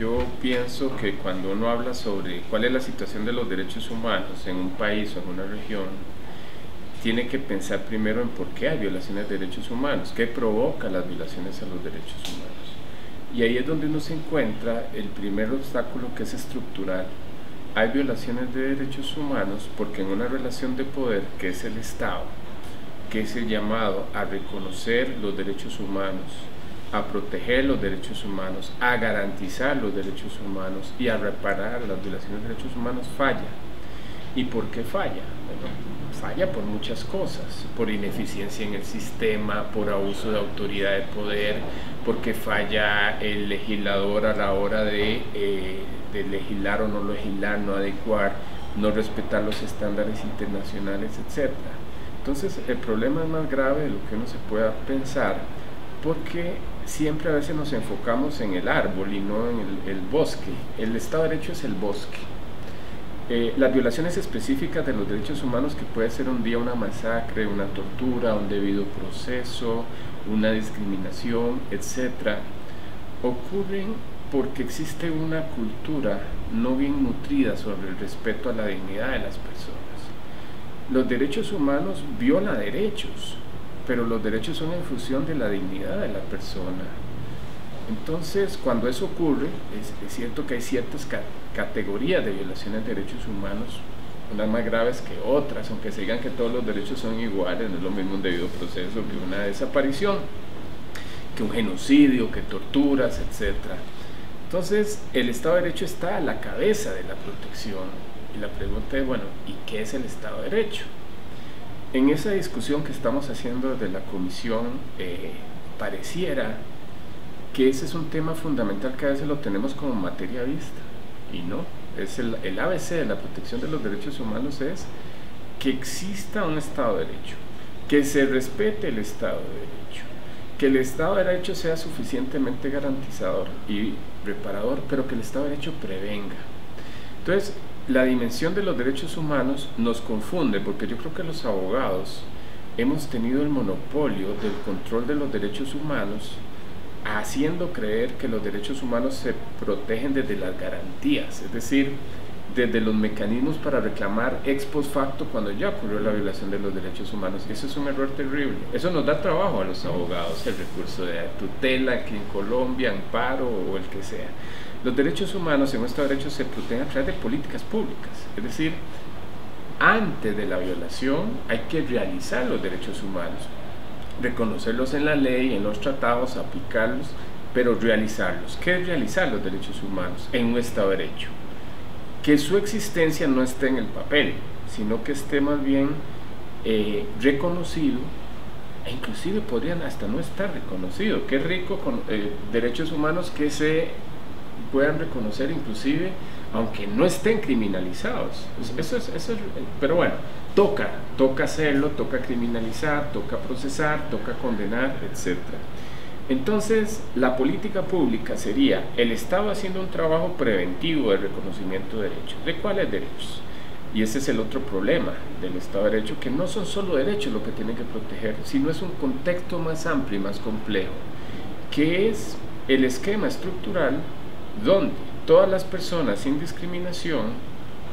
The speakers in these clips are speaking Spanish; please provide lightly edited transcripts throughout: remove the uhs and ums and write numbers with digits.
Yo pienso que cuando uno habla sobre cuál es la situación de los derechos humanos en un país o en una región, tiene que pensar primero en por qué hay violaciones de derechos humanos, qué provoca las violaciones a los derechos humanos. Y ahí es donde uno se encuentra el primer obstáculo, que es estructural. Hay violaciones de derechos humanos porque en una relación de poder, que es el Estado, que es el llamado a reconocer los derechos humanos, a proteger los derechos humanos, a garantizar los derechos humanos y a reparar las violaciones de derechos humanos, falla. ¿Y por qué falla? Bueno, falla por muchas cosas: por ineficiencia en el sistema, por abuso de autoridad de poder, porque falla el legislador a la hora de legislar o no legislar, no adecuar, no respetar los estándares internacionales, etc. Entonces el problema es más grave de lo que uno se pueda pensar, porque siempre a veces nos enfocamos en el árbol y no en el bosque. El Estado de Derecho es el bosque. Las violaciones específicas de los derechos humanos, que puede ser un día una masacre, una tortura, un debido proceso, una discriminación, etc., ocurren porque existe una cultura no bien nutrida sobre el respeto a la dignidad de las personas. Los derechos humanos violan derechos, pero los derechos son en función de la dignidad de la persona. Entonces, cuando eso ocurre, es cierto que hay ciertas categorías de violaciones de derechos humanos, unas más graves que otras, aunque se digan que todos los derechos son iguales. No es lo mismo un debido proceso que una desaparición, que un genocidio, que torturas, etc. Entonces, el Estado de Derecho está a la cabeza de la protección. Y la pregunta es, bueno, ¿y qué es el Estado de Derecho? En esa discusión que estamos haciendo desde la Comisión, pareciera que ese es un tema fundamental que a veces lo tenemos como materia vista, y no. Es el ABC de la protección de los derechos humanos es que exista un Estado de Derecho, que se respete el Estado de Derecho, que el Estado de Derecho sea suficientemente garantizador y reparador, pero que el Estado de Derecho prevenga. Entonces, la dimensión de los derechos humanos nos confunde, porque yo creo que los abogados hemos tenido el monopolio del control de los derechos humanos, haciendo creer que los derechos humanos se protegen desde las garantías, es decir, desde los mecanismos para reclamar ex post facto cuando ya ocurrió la violación de los derechos humanos. Y eso es un error terrible. Eso nos da trabajo a los abogados, el recurso de tutela aquí en Colombia, amparo o el que sea. Los derechos humanos en nuestro derecho se protegen a través de políticas públicas, es decir, antes de la violación hay que realizar los derechos humanos, reconocerlos en la ley, en los tratados, aplicarlos, pero realizarlos. ¿Qué es realizar los derechos humanos en un Estado de Derecho? Que su existencia no esté en el papel, sino que esté más bien reconocido, e inclusive podrían hasta no estar reconocido. Qué rico con derechos humanos que se puedan reconocer inclusive aunque no estén criminalizados. Eso es, pero bueno, toca hacerlo, toca criminalizar, toca procesar, toca condenar, etc. Entonces, la política pública sería el Estado haciendo un trabajo preventivo de reconocimiento de derechos. ¿De cuáles derechos? Y ese es el otro problema del Estado de Derecho, que no son solo derechos lo que tienen que proteger, sino es un contexto más amplio y más complejo, que es el esquema estructural donde todas las personas sin discriminación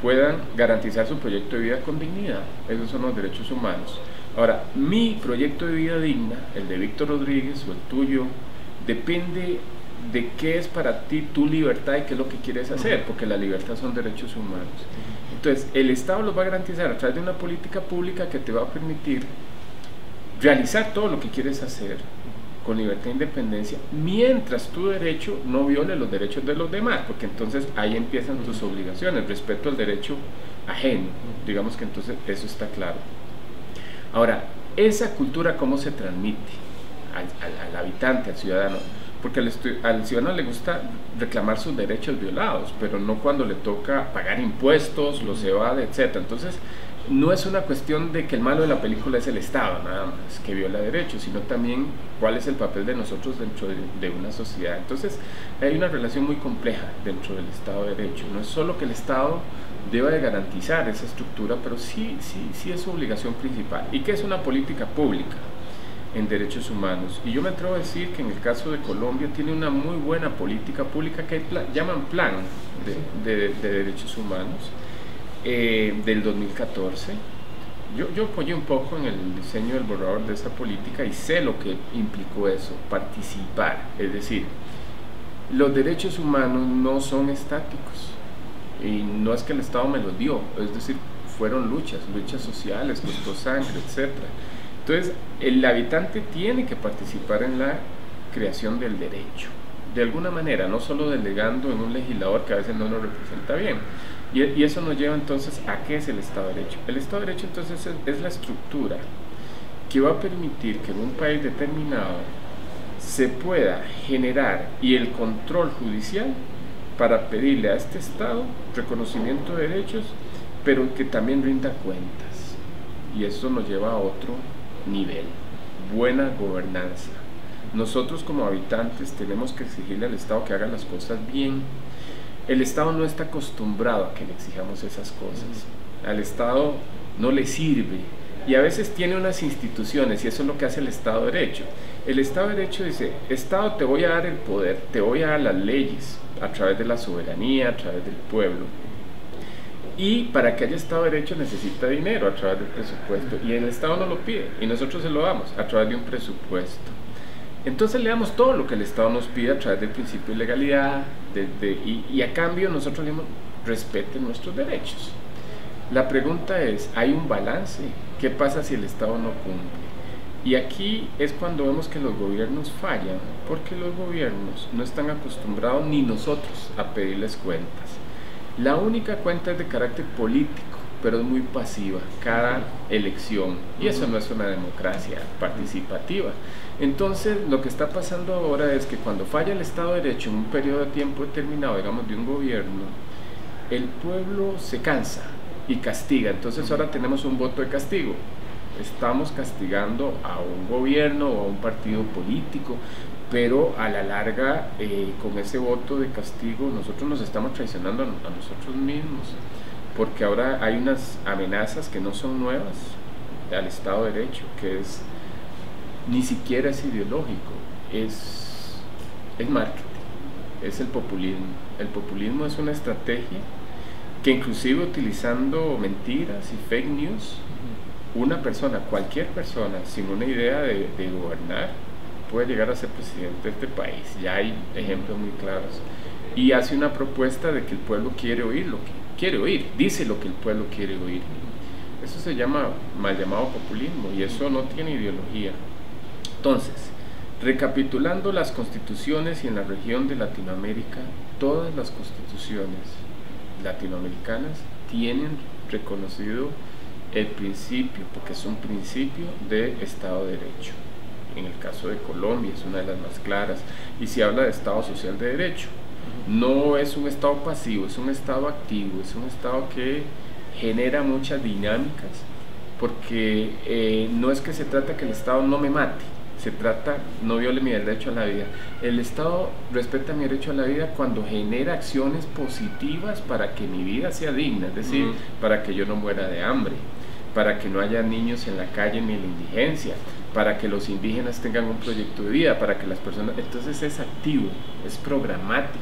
puedan garantizar su proyecto de vida con dignidad. Esos son los derechos humanos. Ahora, mi proyecto de vida digna, el de Víctor Rodríguez o el tuyo, depende de qué es para ti tu libertad y qué es lo que quieres hacer, porque la libertad son derechos humanos. Entonces, el Estado los va a garantizar a través de una política pública que te va a permitir realizar todo lo que quieres hacer con libertad e independencia, mientras tu derecho no viole los derechos de los demás, porque entonces ahí empiezan tus obligaciones, respeto al derecho ajeno. Digamos que entonces eso está claro. Ahora, esa cultura, ¿cómo se transmite al habitante, al ciudadano? Porque al ciudadano le gusta reclamar sus derechos violados, pero no cuando le toca pagar impuestos, los evade, etc. Entonces, no es una cuestión de que el malo de la película es el Estado, nada más, que viola derechos, sino también cuál es el papel de nosotros dentro de una sociedad. Entonces, hay una relación muy compleja dentro del Estado de Derecho. No es solo que el Estado deba de garantizar esa estructura, pero sí es su obligación principal. ¿Y qué es una política pública? en derechos humanos. Y yo me atrevo a decir que en el caso de Colombia tiene una muy buena política pública que llaman Plan de Derechos Humanos del 2014. Yo apoyé un poco en el diseño del borrador de esa política y sé lo que implicó eso, participar. Es decir, los derechos humanos no son estáticos y no es que el Estado me los dio, es decir, fueron luchas sociales, costó sangre, etc. Entonces, el habitante tiene que participar en la creación del derecho, de alguna manera, no solo delegando en un legislador que a veces no nos representa bien. Y eso nos lleva entonces a qué es el Estado de Derecho. El Estado de Derecho entonces es la estructura que va a permitir que en un país determinado se pueda generar y el control judicial para pedirle a este Estado reconocimiento de derechos, pero que también rinda cuentas. Y eso nos lleva a otro nivel, buena gobernanza. Nosotros como habitantes tenemos que exigirle al Estado que haga las cosas bien. El Estado no está acostumbrado a que le exijamos esas cosas. Al Estado no le sirve. Y a veces tiene unas instituciones, y eso es lo que hace el Estado de Derecho. El Estado de Derecho dice, Estado, te voy a dar el poder, te voy a dar las leyes, a través de la soberanía, a través del pueblo. Y para que haya Estado de Derecho necesita dinero a través del presupuesto. Y el Estado no lo pide, y nosotros se lo damos a través de un presupuesto. Entonces le damos todo lo que el Estado nos pide a través del principio de legalidad, y a cambio nosotros le decimos, respeten nuestros derechos. La pregunta es, ¿hay un balance? ¿Qué pasa si el Estado no cumple? Y aquí es cuando vemos que los gobiernos fallan, porque los gobiernos no están acostumbrados, ni nosotros, a pedirles cuentas. La única cuenta es de carácter político, pero es muy pasiva, cada elección, y eso no es una democracia participativa. Entonces, lo que está pasando ahora es que cuando falla el Estado de Derecho en un periodo de tiempo determinado, digamos, de un gobierno, el pueblo se cansa y castiga. Entonces ahora tenemos un voto de castigo. Estamos castigando a un gobierno o a un partido político, pero a la larga, con ese voto de castigo, nosotros nos estamos traicionando a nosotros mismos, porque ahora hay unas amenazas que no son nuevas al Estado de Derecho, que es, ni siquiera es ideológico, es marketing, es el populismo. El populismo es una estrategia que, inclusive utilizando mentiras y fake news, una persona, cualquier persona, sin una idea de gobernar, puede llegar a ser presidente de este país. Ya hay ejemplos muy claros. Y hace una propuesta de que el pueblo quiere oír lo que quiere oír, dice lo que el pueblo quiere oír. Eso se llama mal llamado populismo, y eso no tiene ideología. Entonces, recapitulando las constituciones, y en la región de Latinoamérica, todas las constituciones latinoamericanas tienen reconocido el principio, porque es un principio de Estado de Derecho. En el caso de Colombia es una de las más claras, y se habla de Estado social de derecho. No es un Estado pasivo, es un Estado activo, es un Estado que genera muchas dinámicas, porque no es que se trata que el Estado no me mate, se trata, no viole mi derecho a la vida. El Estado respeta mi derecho a la vida cuando genera acciones positivas para que mi vida sea digna, es decir, para que yo no muera de hambre, para que no haya niños en la calle ni en la indigencia, para que los indígenas tengan un proyecto de vida, para que las personas... Entonces es activo, es programático.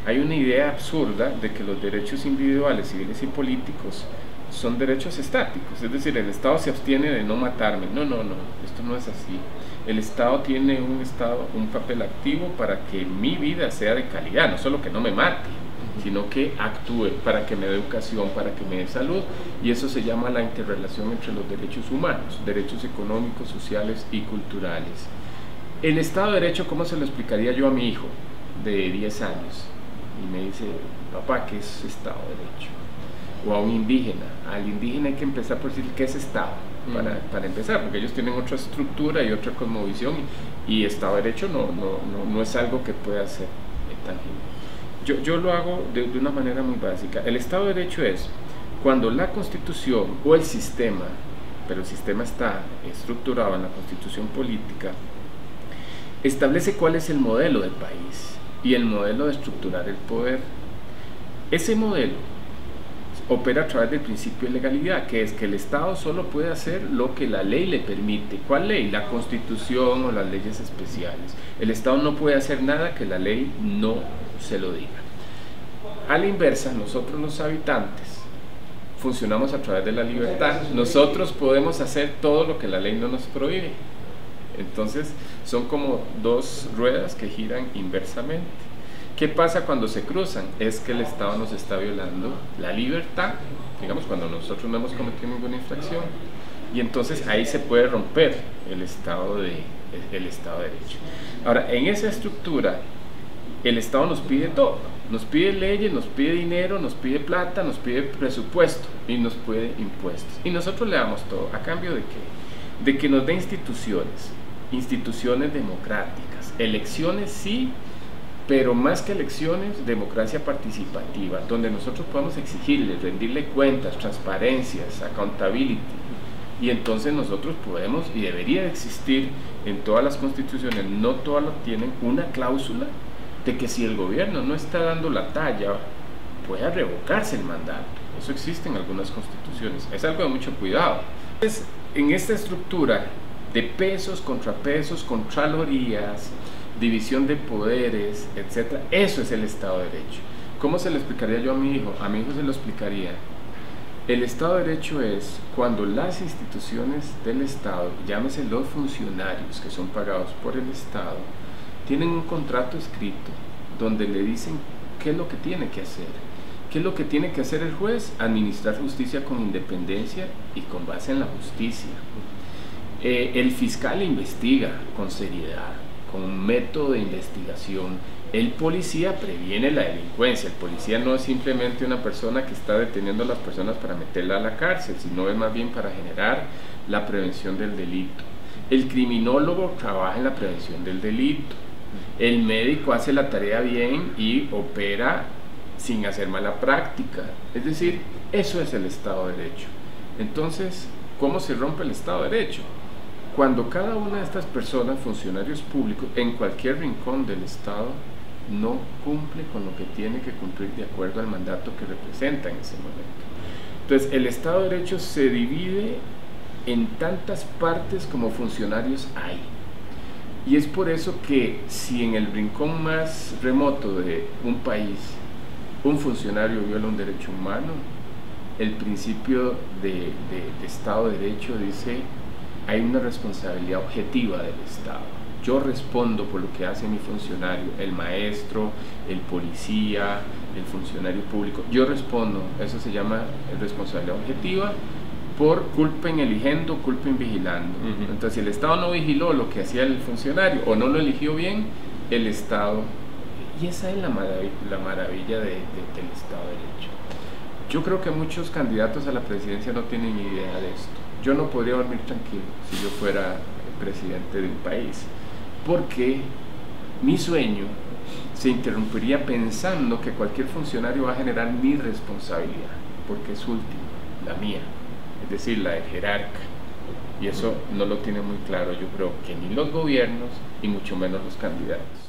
Hay una idea absurda de que los derechos individuales, civiles y políticos son derechos estáticos, es decir, el Estado se abstiene de no matarme. No, esto no es así. El Estado tiene un papel activo para que mi vida sea de calidad, no solo que no me mate, sino que actúe, para que me dé educación, para que me dé salud, y eso se llama la interrelación entre los derechos humanos, derechos económicos, sociales y culturales. El Estado de Derecho, ¿cómo se lo explicaría yo a mi hijo de 10 años? Y me dice, papá, ¿qué es Estado de Derecho? O a un indígena, al indígena hay que empezar por decir qué es Estado, para empezar, porque ellos tienen otra estructura y otra cosmovisión, y Estado de Derecho no es algo que pueda ser tangible. Yo lo hago de una manera muy básica. El Estado de Derecho es cuando la Constitución o el sistema, pero el sistema está estructurado en la Constitución política, establece cuál es el modelo del país y el modelo de estructurar el poder. Ese modelo opera a través del principio de legalidad, que es que el Estado solo puede hacer lo que la ley le permite. ¿Cuál ley? La Constitución o las leyes especiales. El Estado no puede hacer nada que la ley no se lo diga. A la inversa, nosotros los habitantes funcionamos a través de la libertad. Nosotros podemos hacer todo lo que la ley no nos prohíbe. Entonces son como dos ruedas que giran inversamente. ¿Qué pasa cuando se cruzan? Es que el Estado nos está violando la libertad, digamos, cuando nosotros no hemos cometido ninguna infracción, y entonces ahí se puede romper el Estado de Derecho. Ahora, en esa estructura, el Estado nos pide todo, nos pide leyes, nos pide dinero, nos pide plata, nos pide presupuesto y nos pide impuestos. Y nosotros le damos todo, ¿a cambio de qué? De que nos dé instituciones democráticas, elecciones sí, pero más que elecciones, democracia participativa, donde nosotros podamos exigirle, rendirle cuentas, transparencias, accountability, y entonces nosotros podemos, y debería existir en todas las constituciones, no todas lo tienen, una cláusula de que si el gobierno no está dando la talla, pueda revocarse el mandato. Eso existe en algunas constituciones, es algo de mucho cuidado. Entonces, en esta estructura de pesos, contrapesos, contralorías, división de poderes, etc. Eso es el Estado de Derecho. ¿Cómo se lo explicaría yo a mi hijo? A mi hijo se lo explicaría. El Estado de Derecho es cuando las instituciones del Estado, llámese los funcionarios que son pagados por el Estado, tienen un contrato escrito donde le dicen qué es lo que tiene que hacer. ¿Qué es lo que tiene que hacer el juez? Administrar justicia con independencia y con base en la justicia. El fiscal investiga con seriedad, con un método de investigación. El policía previene la delincuencia. El policía no es simplemente una persona que está deteniendo a las personas para meterla a la cárcel, sino es más bien para generar la prevención del delito. El criminólogo trabaja en la prevención del delito. El médico hace la tarea bien y opera sin hacer mala práctica. Es decir, eso es el Estado de Derecho. Entonces, ¿cómo se rompe el Estado de Derecho? Cuando cada una de estas personas, funcionarios públicos, en cualquier rincón del Estado, no cumple con lo que tiene que cumplir de acuerdo al mandato que representa en ese momento. Entonces, el Estado de Derecho se divide en tantas partes como funcionarios hay. Y es por eso que si en el rincón más remoto de un país un funcionario viola un derecho humano, el principio de Estado de Derecho dice: hay una responsabilidad objetiva del Estado. Yo respondo por lo que hace mi funcionario, el maestro, el policía, el funcionario público. Yo respondo, eso se llama responsabilidad objetiva, por culpen eligendo, culpen vigilando. Entonces, si el Estado no vigiló lo que hacía el funcionario o no lo eligió bien, el Estado... Y esa es la maravilla del Estado de Derecho. Yo creo que muchos candidatos a la presidencia no tienen idea de esto. Yo no podría dormir tranquilo si yo fuera presidente de un país, porque mi sueño se interrumpiría pensando que cualquier funcionario va a generar mi responsabilidad, porque es última, la mía, es decir, la del jerarca. Y eso no lo tiene muy claro, yo creo que ni los gobiernos y mucho menos los candidatos.